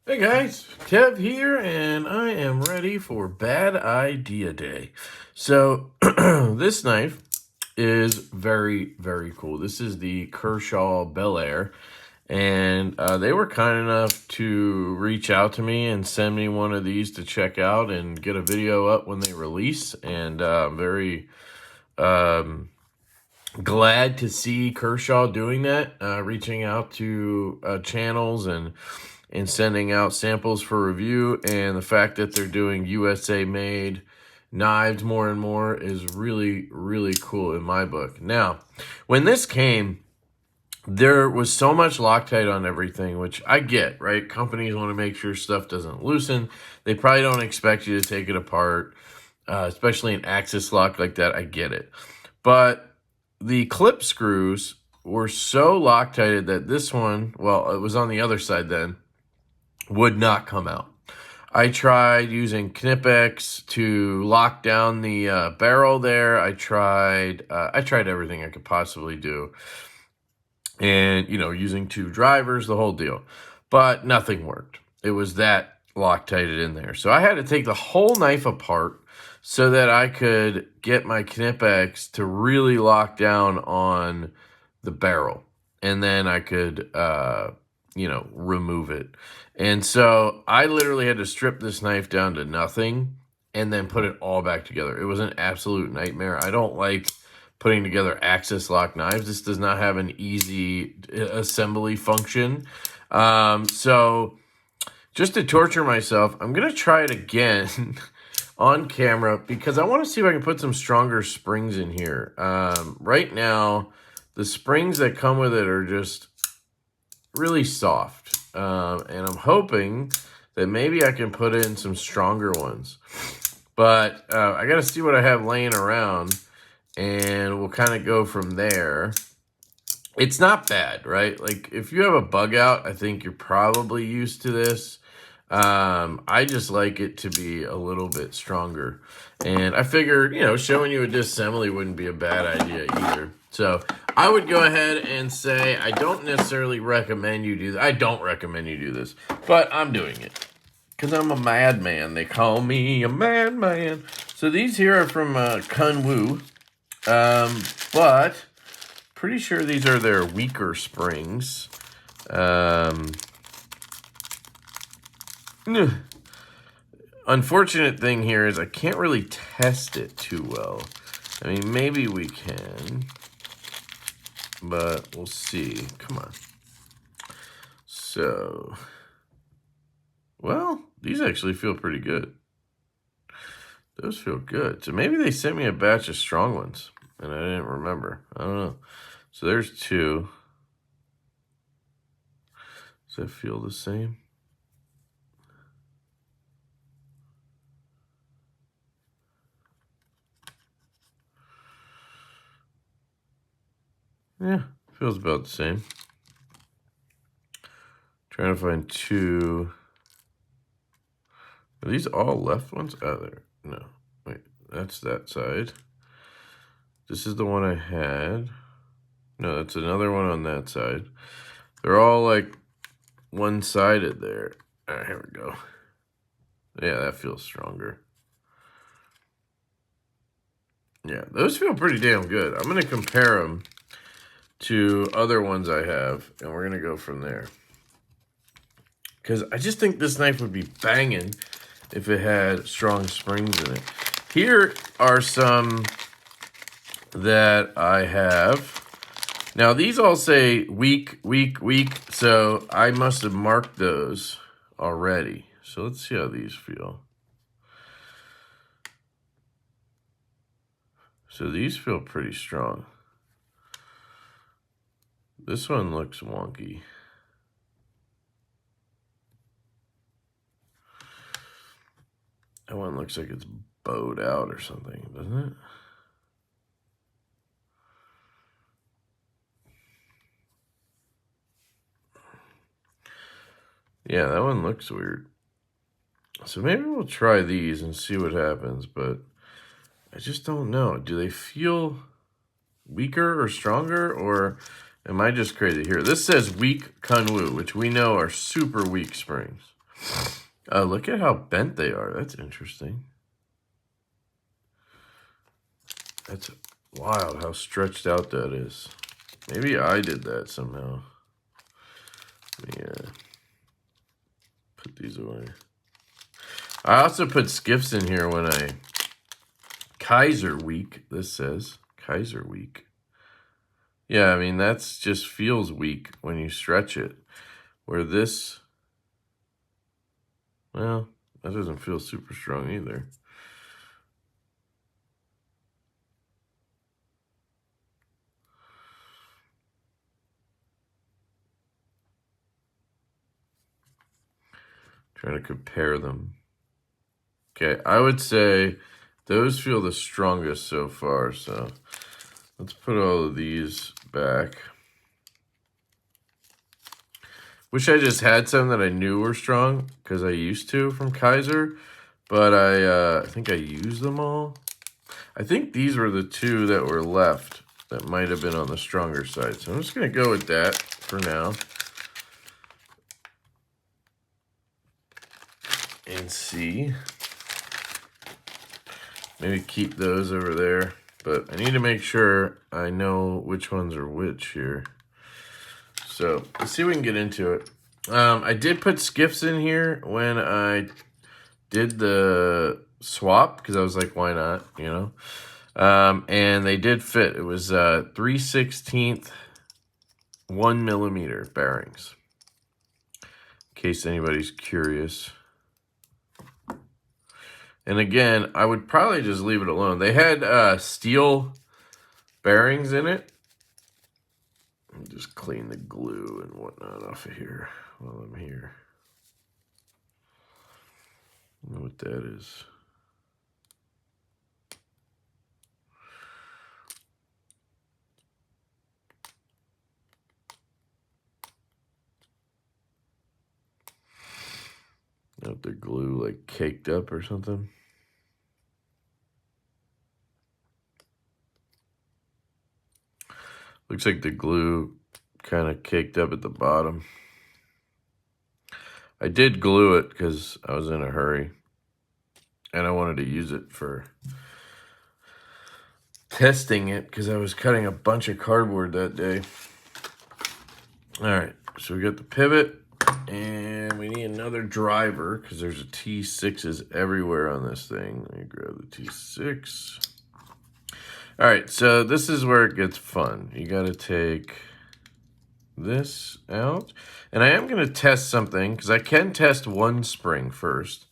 Hey guys, Kev here, and I am ready for Bad Idea Day. So, this knife is very, very cool. This is the Kershaw Bel Air, and they were kind enough to reach out to me and send me one of these to check out and get a video up when they release. And I'm very glad to see Kershaw doing that, reaching out to channels and sending out samples for review, and the fact that they're doing USA made knives more and more is really, really cool in my book. Now, when this came, there was so much Loctite on everything, which I get, right? Companies want to make sure stuff doesn't loosen. They probably don't expect you to take it apart, especially an axis lock like that. I get it. But the clip screws were so Loctited that this one, well, it was on the other side then, would not come out. I tried using Knipex to lock down the barrel there. I tried everything I could possibly do. And, using two drivers, the whole deal. But nothing worked. It was that Loctited in there. So I had to take the whole knife apart so that I could get my Knipex to really lock down on the barrel. And then I could, remove it. And so I literally had to strip this knife down to nothing and then put it all back together. It was an absolute nightmare. I don't like putting together axis lock knives. This does not have an easy assembly function. So just to torture myself, I'm going to try it again on camera because I want to see if I can put some stronger springs in here. Right now, the springs that come with it are just really soft. And I'm hoping that maybe I can put in some stronger ones. But I got to see what I have laying around, and we'll kind of go from there. It's not bad, right? Like, if you have a bug out, I think you're probably used to this. I just like it to be a little bit stronger. And I figured, showing you a disassembly wouldn't be a bad idea either. So I would go ahead and say I don't necessarily recommend you do that. I don't recommend you do this, but I'm doing it because I'm a madman. They call me a madman. So these here are from Kunwu, but pretty sure these are their weaker springs. Unfortunate thing here is I can't really test it too well. I mean, maybe we can, but we'll see. Come on. So, well, these actually feel pretty good. Those feel good. So maybe they sent me a batch of strong ones, and I didn't remember. I don't know. So there's two. Does that feel the same? Yeah, feels about the same. Trying to find two. Are these all left ones? Oh, there. No. Wait, that's that side. This is the one I had. No, that's another one on that side. They're all like one-sided there. All right, here we go. Yeah, that feels stronger. Yeah, those feel pretty damn good. I'm going to compare them to other ones I have, and we're going to go from there. Because I just think this knife would be banging if it had strong springs in it. Here are some that I have. Now, these all say weak, weak, weak, so I must have marked those already. So let's see how these feel. So these feel pretty strong. This one looks wonky. That one looks like it's bowed out or something, doesn't it? Yeah, that one looks weird. So maybe we'll try these and see what happens, but I just don't know. Do they feel weaker or stronger, or am I just crazy here? This says weak Kunwu, which we know are super weak springs. Look at how bent they are. That's interesting. That's wild how stretched out that is. Maybe I did that somehow. Let me put these away. I also put skiffs in here when I... Kizer weak, this says. Kizer weak. Yeah, I mean, that's just feels weak when you stretch it. Where this... Well, that doesn't feel super strong either. Trying to compare them. Okay, I would say those feel the strongest so far, so let's put all of these back. Wish I just had some that I knew were strong, because I used to from Kizer, but I think I used them all. I think these were the two that were left that might have been on the stronger side, so I'm just going to go with that for now. And see. Maybe keep those over there. But I need to make sure I know which ones are which here. So let's see if we can get into it. I did put skiffs in here when I did the swap. Because I was like, why not? You know. And they did fit. It was 3/16 1mm bearings. In case anybody's curious. And again, I would probably just leave it alone. They had steel bearings in it. I'll just clean the glue and whatnot off of here while I'm here. I don't know what that is. I don't know if the glue like caked up or something. Looks like the glue kind of caked up at the bottom. I did glue it because I was in a hurry. And I wanted to use it for testing it because I was cutting a bunch of cardboard that day. All right, so we got the pivot. And we need another driver because there's a T6s everywhere on this thing. Let me grab the T6. All right, so this is where it gets fun. You got to take this out. And I am going to test something because I can test one spring first.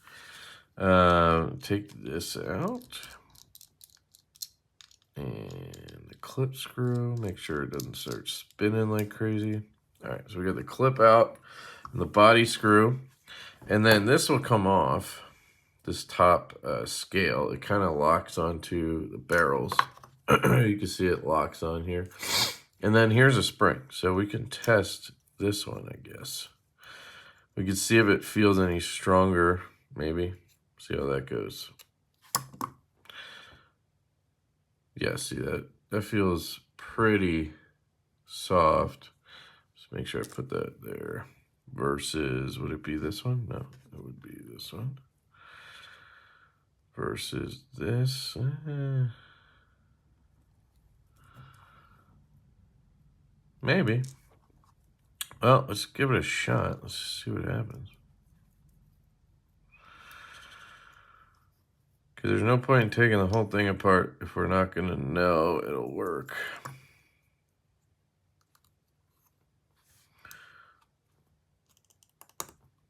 Take this out. And the clip screw. Make sure it doesn't start spinning like crazy. All right, so we got the clip out and the body screw. And then this will come off, this top scale. It kind of locks onto the barrels. You can see it locks on here. And then here's a spring. So we can test this one, I guess. We can see if it feels any stronger, maybe. See how that goes. Yeah, see that? That feels pretty soft. Just make sure I put that there. Versus, would it be this one? No, it would be this one. Versus this. Maybe. Well, let's give it a shot. Let's see what happens. Because there's no point in taking the whole thing apart if we're not going to know it'll work.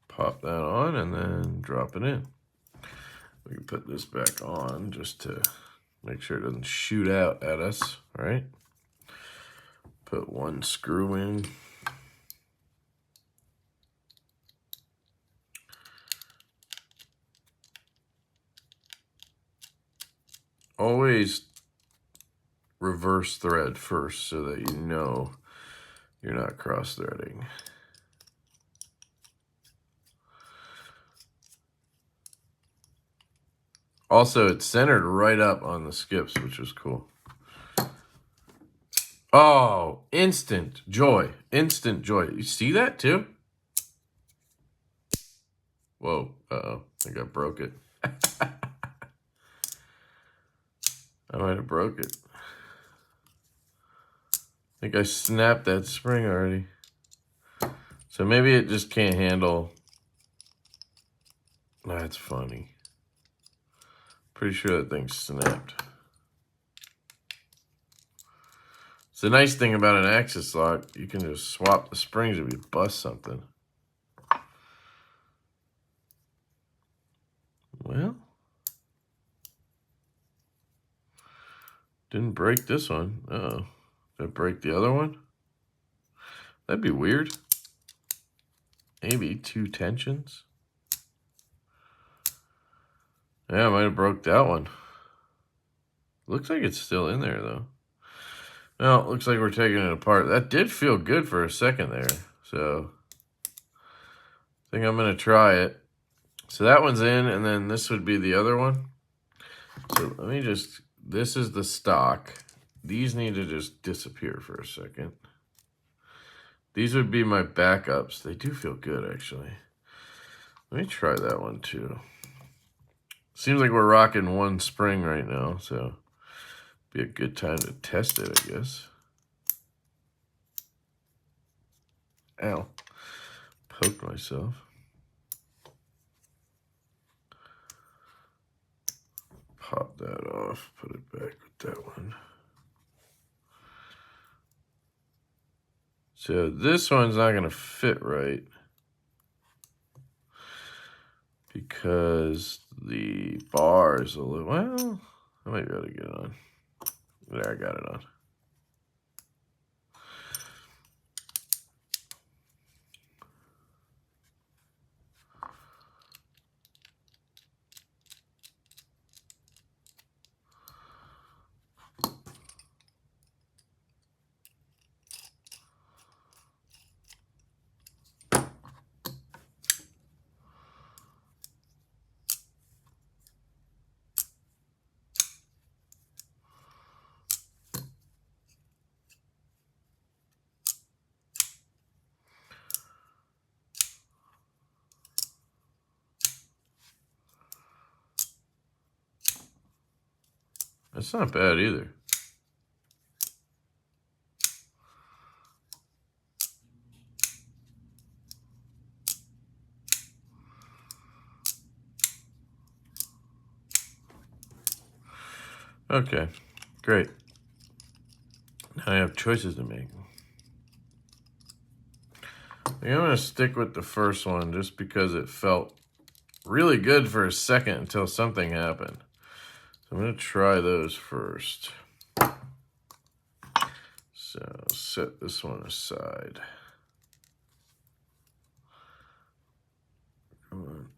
Pop that on and then drop it in. We can put this back on just to make sure it doesn't shoot out at us, right? Put one screw in. Always reverse thread first so that you know you're not cross-threading. Also, it's centered right up on the skips, which is cool. Oh, instant joy. Instant joy. You see that too? Whoa, uh-oh, I think I broke it. I might have broke it. I think I snapped that spring already. So maybe it just can't handle. That's funny. Pretty sure that thing snapped. It's the nice thing about an axis lock. You can just swap the springs if you bust something. Well, didn't break this one. Uh-oh. Did it break the other one? That'd be weird. Maybe 2 tensions. Yeah, I might have broke that one. Looks like it's still in there, though. Well, it looks like we're taking it apart. That did feel good for a second there. So, I think I'm going to try it. So that one's in, and then this would be the other one. So let me just, this is the stock. These need to just disappear for a second. These would be my backups. They do feel good, actually. Let me try that one, too. Seems like we're rocking one spring right now, so be a good time to test it, I guess. Ow. Poked myself. Pop that off, put it back with that one. So this one's not going to fit right because the bar is a little, well, I might be able to get it on. There, I got it on. That's not bad either. Okay, great. Now I have choices to make. I think I'm going to stick with the first one just because it felt really good for a second until something happened. So I'm going to try those first. So set this one aside. Come on.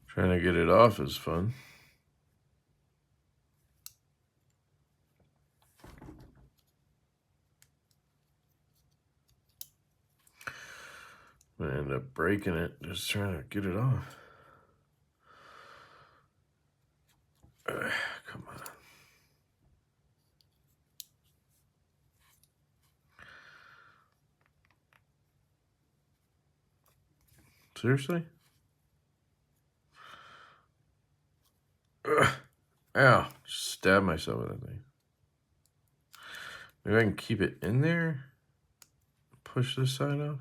Trying to get it off is fun. I'm gonna end up breaking it just trying to get it off. Come on. Seriously? Ow, just stabbed myself with that thing. Maybe I can keep it in there. Push this side off.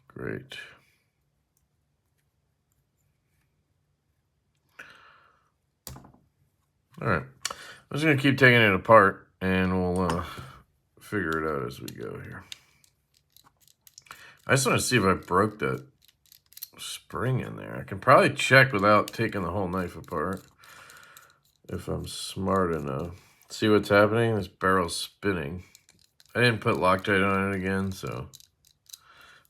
Great. All right. I'm just going to keep taking it apart, and we'll figure it out as we go here. I just want to see if I broke that spring in there. I can probably check without taking the whole knife apart if I'm smart enough. See what's happening? This barrel's spinning. I didn't put Loctite on it again, so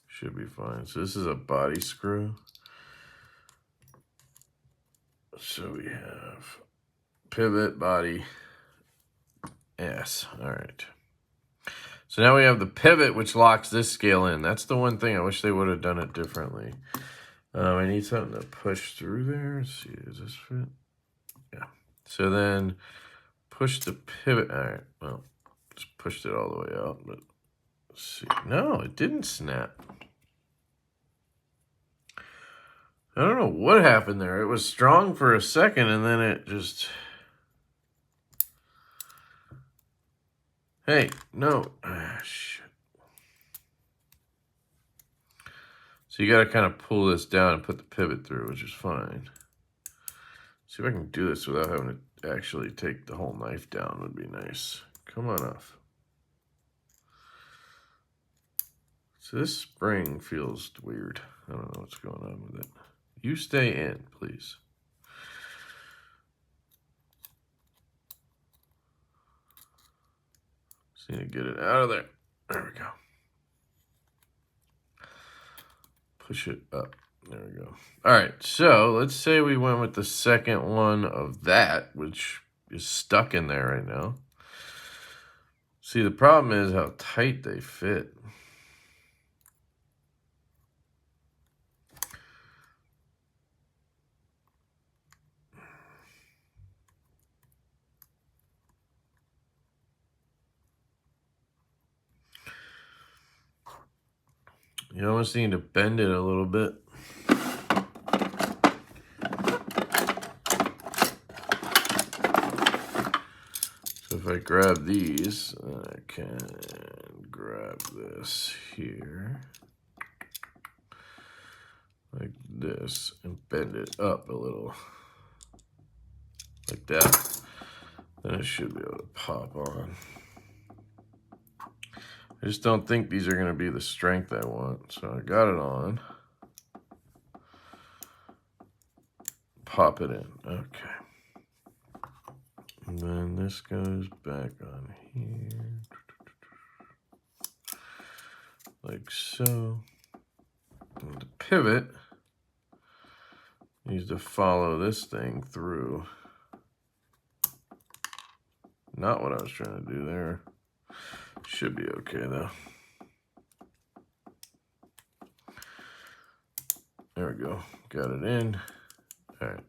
should be fine. So this is a body screw. So we have pivot, body, S. All right. So now we have the pivot, which locks this scale in. That's the one thing I wish they would have done it differently. I need something to push through there. Let's see, does this fit? Yeah. So then push the pivot. All right, well, just pushed it all the way out, but let's see. No, it didn't snap. I don't know what happened there. It was strong for a second, and then it just... Hey, no. Ah, shit. So you got to kind of pull this down and put the pivot through, which is fine. See if I can do this without having to actually take the whole knife down would be nice. Come on off. So this spring feels weird. I don't know what's going on with it. You stay in, please. Just need to get it out of there. There we go. Push it up. There we go. All right, so let's say we went with the second one of that, which is stuck in there right now. See, the problem is how tight they fit. You almost need to bend it a little bit. So if I grab these, I can grab this here, like this, and bend it up a little, like that. Then it should be able to pop on. I just don't think these are going to be the strength I want. So I got it on. Pop it in. Okay. And then this goes back on here. Like so. And the pivot needs to follow this thing through. Not what I was trying to do there. Should be okay though. There we go. Got it in. All right.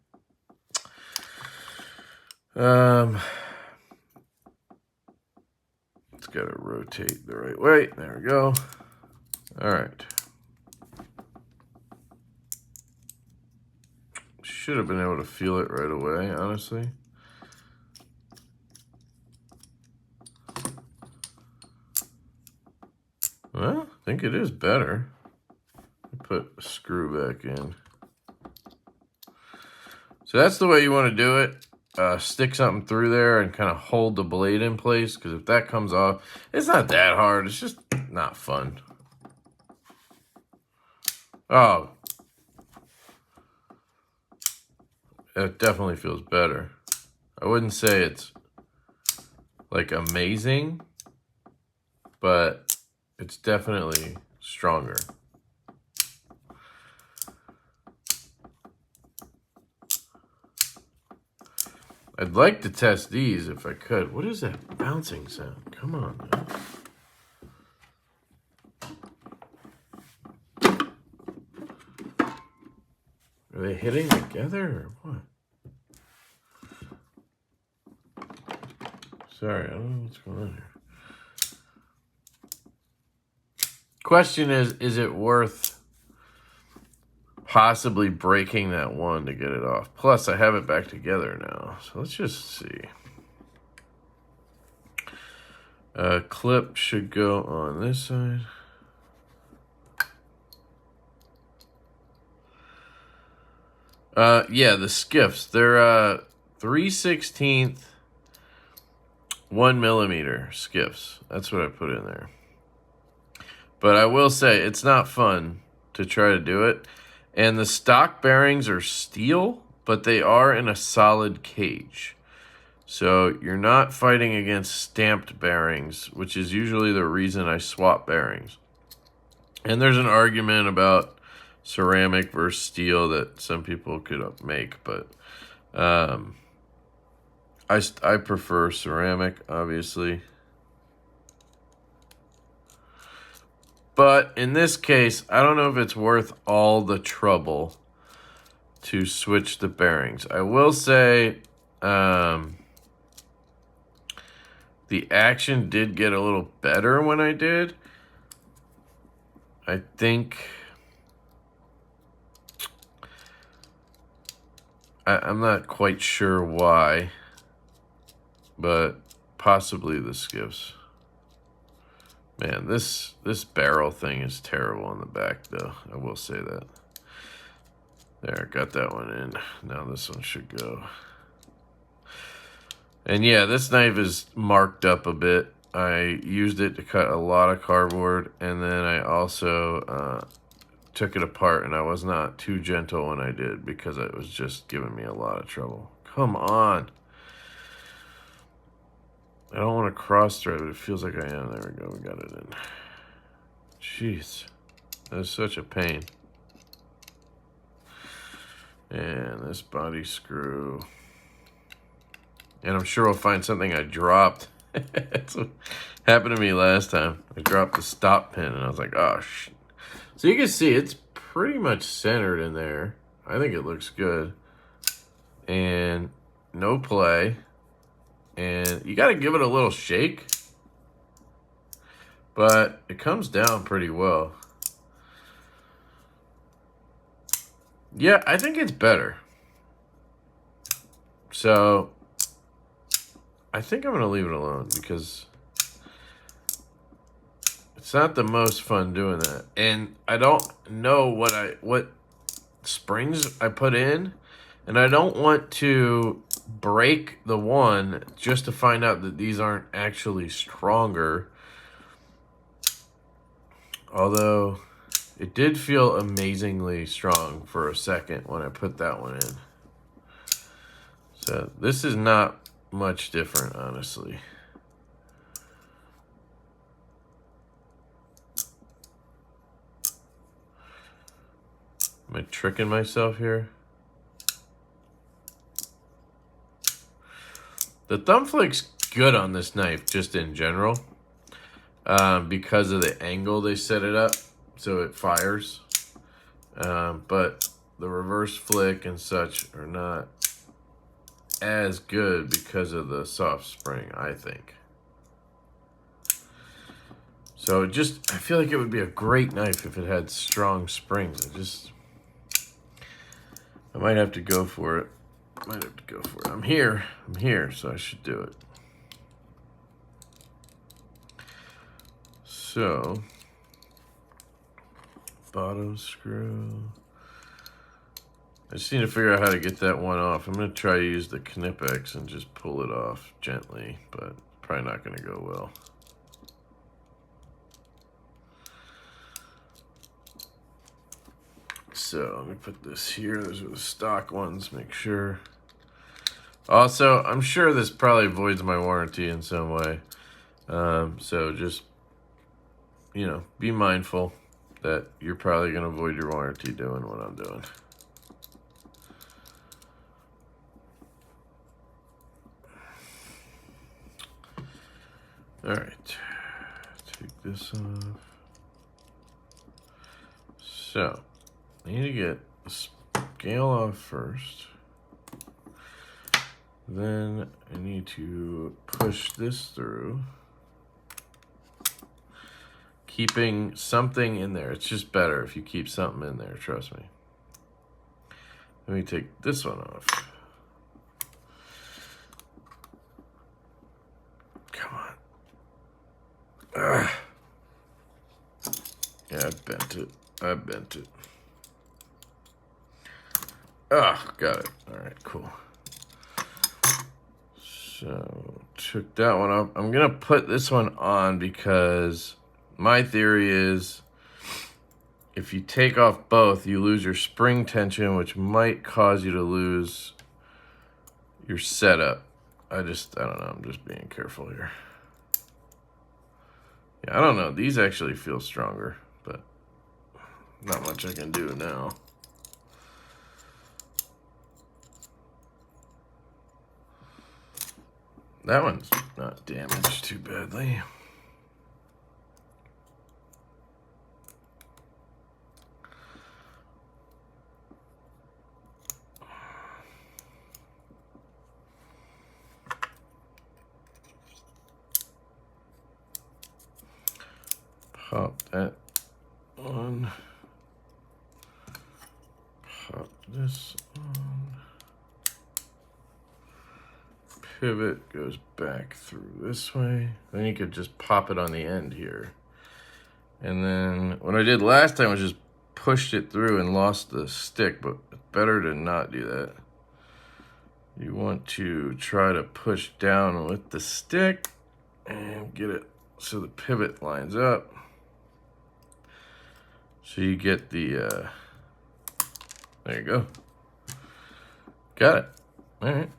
It's got to rotate the right way. There we go. All right. Should have been able to feel it right away, honestly. Well, I think it is better. Put a screw back in. So that's the way you want to do it. Stick something through there and kind of hold the blade in place, because if that comes off, it's not that hard. It's just not fun. Oh. It definitely feels better. I wouldn't say it's like amazing, but it's definitely stronger. I'd like to test these if I could. What is that bouncing sound? Come on, man. Are they hitting together or what? Sorry, I don't know what's going on here. Question is it worth possibly breaking that one to get it off? Plus, I have it back together now. So let's just see. Clip should go on this side. Yeah, the skiffs. They're 3/16 1 millimeter skiffs. That's what I put in there. But I will say, it's not fun to try to do it. And the stock bearings are steel, but they are in a solid cage. So you're not fighting against stamped bearings, which is usually the reason I swap bearings. And there's an argument about ceramic versus steel that some people could make, but I prefer ceramic, obviously. But in this case, I don't know if it's worth all the trouble to switch the bearings. I will say the action did get a little better when I did. I think I'm not quite sure why, but possibly the skiffs. Man, this barrel thing is terrible in the back, though. I will say that. There, got that one in. Now this one should go. And yeah, this knife is marked up a bit. I used it to cut a lot of cardboard, and then I also took it apart, and I was not too gentle when I did because it was just giving me a lot of trouble. Come on. I don't want to cross thread, but it feels like I am. There we go. We got it in. Jeez. That's such a pain. And this body screw. And I'm sure we'll find something I dropped. That's what happened to me last time. I dropped the stop pin, and I was like, oh, shit. So you can see it's pretty much centered in there. I think it looks good. And no play. And you got to give it a little shake. But it comes down pretty well. Yeah, I think it's better. So I think I'm going to leave it alone because it's not the most fun doing that. And I don't know what springs I put in, and I don't want to break the one just to find out that these aren't actually stronger. Although it did feel amazingly strong for a second when I put that one in. So this is not much different, honestly. Am I tricking myself here? The thumb flick's good on this knife, just in general, because of the angle they set it up, so it fires. But the reverse flick and such are not as good because of the soft spring, I think. So I feel like it would be a great knife if it had strong springs. I might have to go for it. I'm here, so I should do it. So, bottom screw. I just need to figure out how to get that one off. I'm going to try to use the Knipex and just pull it off gently, but probably not going to go well. So let me put this here. Those are the stock ones, make sure. Also, I'm sure this probably voids my warranty in some way. So just, be mindful that you're probably going to void your warranty doing what I'm doing. All right, take this off. So, I need to get the scale off first. Then I need to push this through, keeping something in there. It's just better if you keep something in there, trust me. Let me take this one off. Come on. Ugh. Yeah, I bent it. Oh, got it. All right, cool. So, took that one off. I'm going to put this one on because my theory is if you take off both, you lose your spring tension, which might cause you to lose your setup. I don't know. I'm just being careful here. Yeah, I don't know. These actually feel stronger, but not much I can do now. That one's not damaged too badly. on. Pop this on. Pivot goes back through this way. Then you could just pop it on the end here. And then what I did last time was just pushed it through and lost the stick, but it's better to not do that. You want to try to push down with the stick and get it so the pivot lines up. So you get the, there you go. Got it. All right.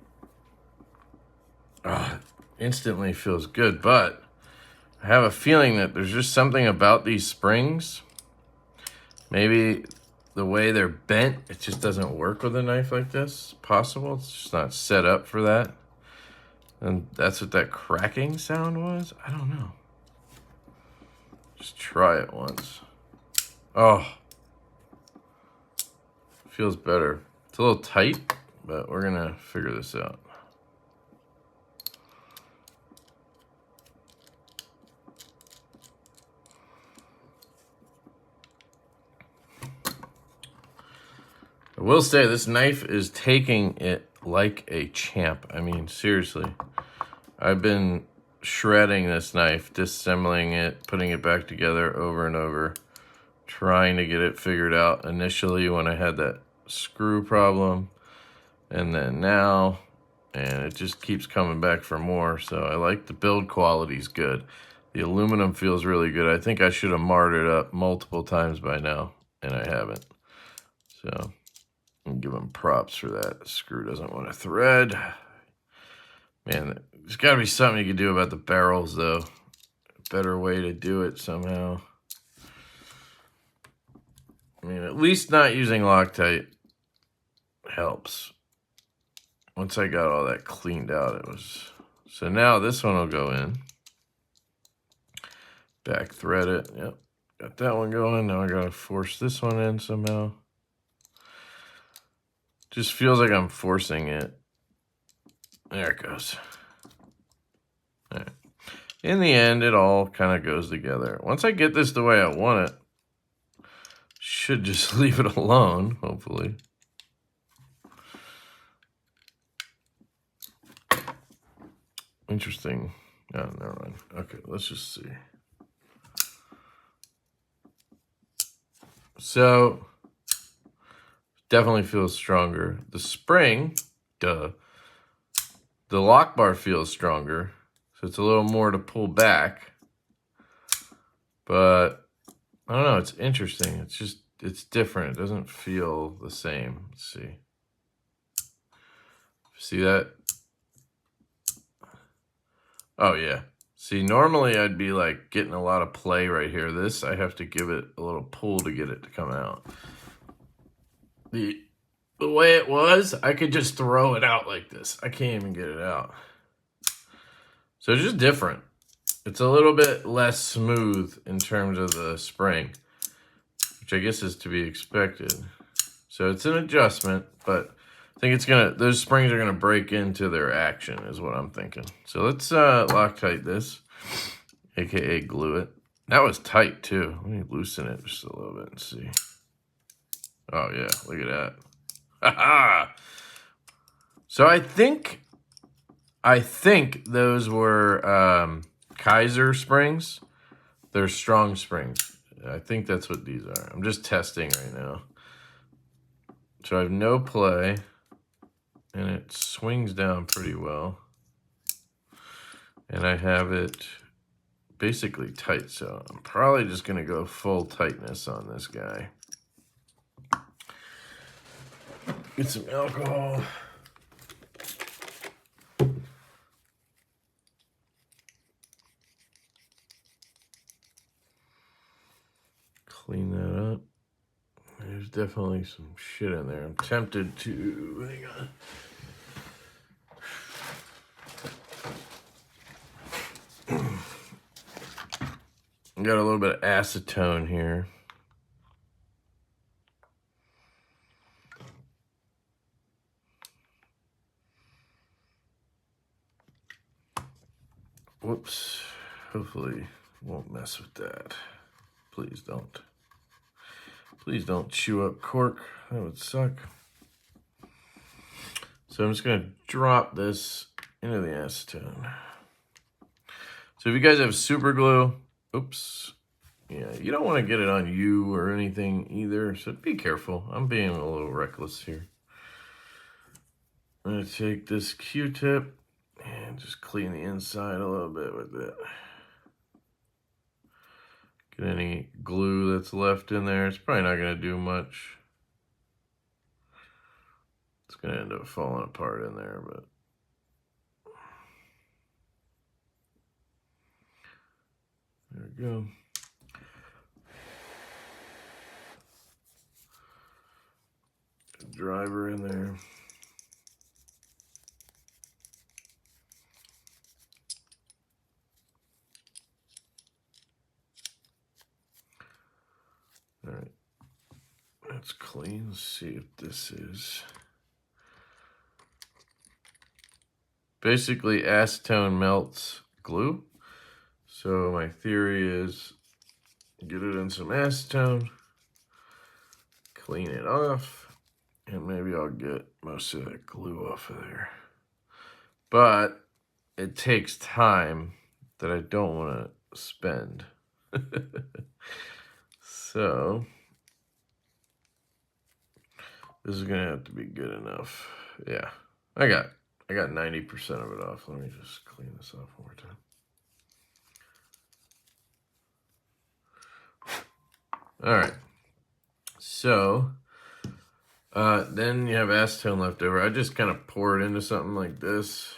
Oh, instantly feels good, but I have a feeling that there's just something about these springs. Maybe the way they're bent, it just doesn't work with a knife like this. Possible, it's just not set up for that. And that's what that cracking sound was? I don't know. Just try it once. Oh, feels better. It's a little tight, but we're gonna figure this out. I will say this knife is taking it like a champ. I mean, seriously. I've been shredding this knife, disassembling it, putting it back together over and over, trying to get it figured out initially when I had that screw problem, and then now, and it just keeps coming back for more. So I like the build quality's good. The aluminum feels really good. I think I should have marred it up multiple times by now, and I haven't. So and give them props for that. The screw doesn't want to thread. Man, there's got to be something you can do about the barrels, though. A better way to do it somehow. I mean, at least not using Loctite helps. Once I got all that cleaned out, it was... So now this one will go in. Back thread it. Yep, got that one going. Now I got to force this one in somehow. Just feels like I'm forcing it. There it goes. All right. In the end, it all kind of goes together. Once I get this the way I want it, should just leave it alone, hopefully. Interesting. Oh, never mind. Okay, let's just see. So, definitely feels stronger. The spring, the lock bar feels stronger, so it's a little more to pull back. But I don't know, it's interesting. It's just, it's different. It doesn't feel the same. Let's see. See that? Oh yeah. See, normally I'd be like getting a lot of play right here. This, I have to give it a little pull to get it to come out. The way it was, I could just throw it out like this. I can't even get it out. So it's just different. It's a little bit less smooth in terms of the spring, which I guess is to be expected. So it's an adjustment, but I think it's gonna, those springs are gonna break into their action is what I'm thinking. So let's Loctite this, AKA glue it. That was tight too. Let me loosen it just a little bit and see. Oh yeah, look at that. Ha-ha! So I think those were Kizer springs. They're strong springs. I think that's what these are. I'm just testing right now. So I have no play, and it swings down pretty well. And I have it basically tight, so I'm probably just gonna go full tightness on this guy. Get some alcohol. Clean that up. There's definitely some shit in there. I'm tempted to, hang on. Got a little bit of acetone here. Whoops. Hopefully won't mess with that. Please don't. Please don't chew up cork. That would suck. So I'm just going to drop this into the acetone. So if you guys have super glue, oops, yeah, you don't want to get it on you or anything either, so be careful. I'm being a little reckless here. I'm going to take this Q-tip and just clean the inside a little bit with it. Get any glue that's left in there. It's probably not going to do much. It's going to end up falling apart in there, but there we go. Driver in there. All right, that's clean. Let's see if this is. Basically, acetone melts glue. So my theory is get it in some acetone, clean it off, and maybe I'll get most of that glue off of there. But it takes time that I don't want to spend. So this is gonna have to be good enough. Yeah, I got 90% of it off. Let me just clean this off one more time. All right, so then you have acetone left over. I just kind of pour it into something like this,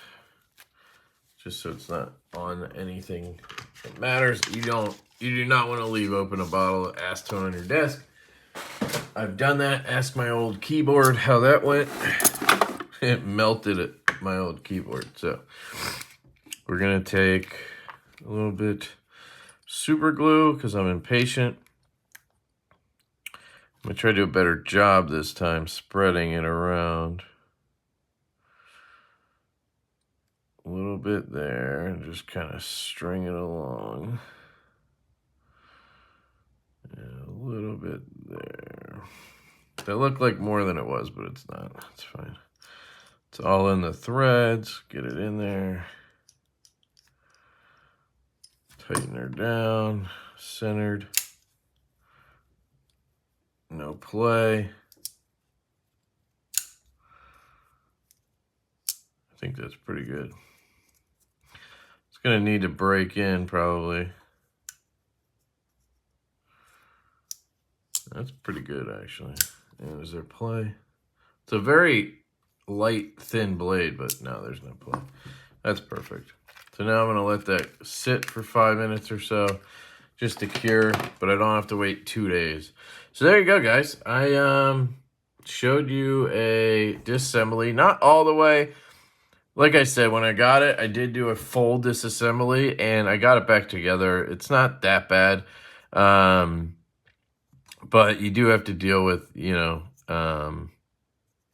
just so it's not on anything that matters. You do not want to leave open a bottle of acetone on your desk. I've done that. Ask my old keyboard how that went. It melted at my old keyboard. So we're gonna take a little bit super glue because I'm impatient. I'm gonna try to do a better job this time spreading it around. A little bit there and just kind of string it along. And a little bit there. That looked like more than it was, but it's not. It's fine. It's all in the threads. Get it in there. Tighten her down. Centered. No play. I think that's pretty good. It's going to need to break in probably. That's pretty good actually. And is there play? It's a very light, thin blade, but no, there's no play. That's perfect. So now I'm going to let that sit for 5 minutes or so just to cure, but I don't have to wait 2 days. So there you go, guys. I showed you a disassembly, not all the way. Like I said, when I got it, I did do a full disassembly, and I got it back together. It's not that bad, but you do have to deal with, you know,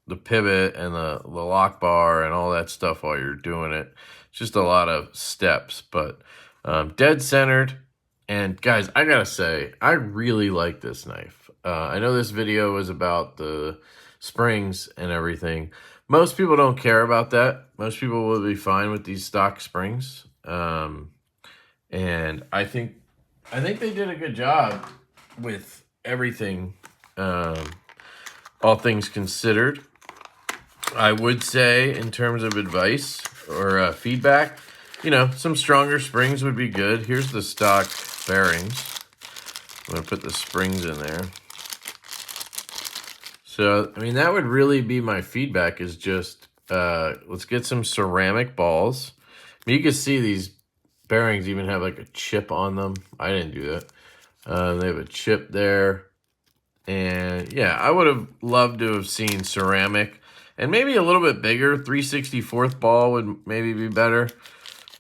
the pivot and the lock bar and all that stuff while you're doing it. It's just a lot of steps, but dead centered. And guys, I gotta say, I really like this knife. I know this video was about the springs and everything. Most people don't care about that. Most people will be fine with these stock springs. And I think they did a good job with everything, all things considered. I would say, in terms of advice or feedback, you know, some stronger springs would be good. Here's the stock bearings. I'm going to put the springs in there. So, I mean, that would really be my feedback, is just, let's get some ceramic balls. I mean, you can see these bearings even have like a chip on them. I didn't do that. They have a chip there. And yeah, I would have loved to have seen ceramic. And maybe a little bit bigger. 3/64 ball would maybe be better.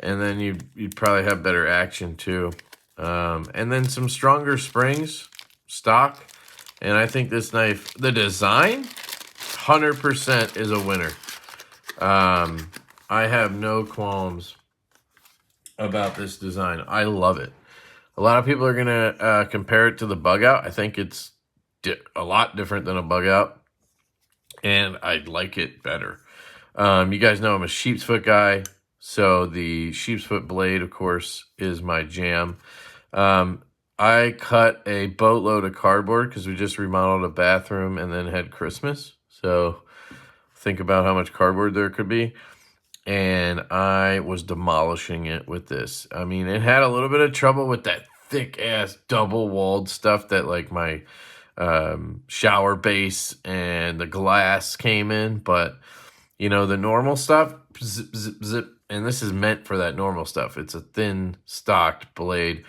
And then you'd probably have better action too. And then some stronger springs, stock. And I think this knife, the design, 100% is a winner. I have no qualms about this design. I love it. A lot of people are going to compare it to the Bug Out. I think it's a lot different than a bug out, and I like it better. You guys know I'm a sheep's foot guy, so the sheep's foot blade, of course, is my jam. I cut a boatload of cardboard because we just remodeled a bathroom and then had Christmas. So think about how much cardboard there could be. And I was demolishing it with this. I mean, it had a little bit of trouble with that thick ass double walled stuff that like my shower base and the glass came in. But, you know, the normal stuff, zip, zip, zip. And this is meant for that normal stuff. It's a thin stocked blade.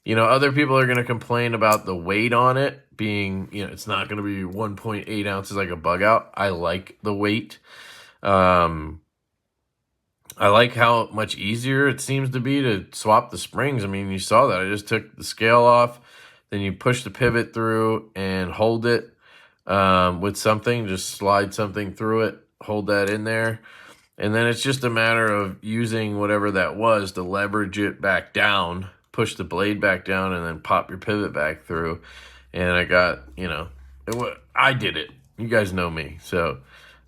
You know, other people are going to complain about the weight on it being, you know, it's not going to be 1.8 ounces like a bug out. I like the weight. I like how much easier it seems to be to swap the springs. I mean, you saw that. I just took the scale off. Then you push the pivot through and hold it with something. Just slide something through it. Hold that in there. And then it's just a matter of using whatever that was to leverage it back down. Push the blade back down and then pop your pivot back through. And I got, you know, I did it. You guys know me. So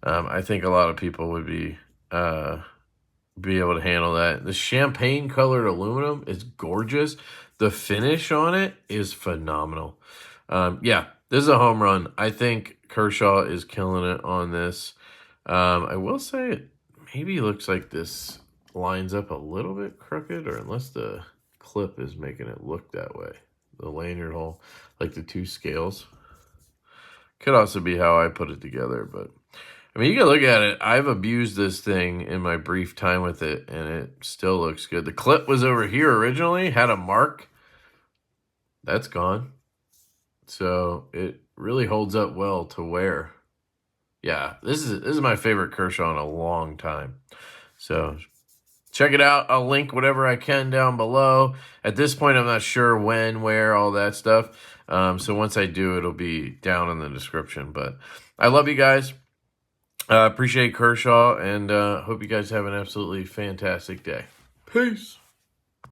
I think a lot of people would be able to handle that. The champagne colored aluminum is gorgeous. The finish on it is phenomenal. Yeah, this is a home run. I think Kershaw is killing it on this. I will say it maybe looks like this lines up a little bit crooked, or unless the clip is making it look that way. The lanyard hole, like the two scales. Could also be how I put it together, but I mean, you can look at it. I've abused this thing in my brief time with it, and it still looks good. The clip was over here originally, had a mark. That's gone. So it really holds up well to wear. Yeah, this is my favorite Kershaw in a long time. So check it out. I'll link whatever I can down below. At this point, I'm not sure when, where, all that stuff. So once I do, it'll be down in the description. But I love you guys. Appreciate Kershaw, and hope you guys have an absolutely fantastic day. Peace.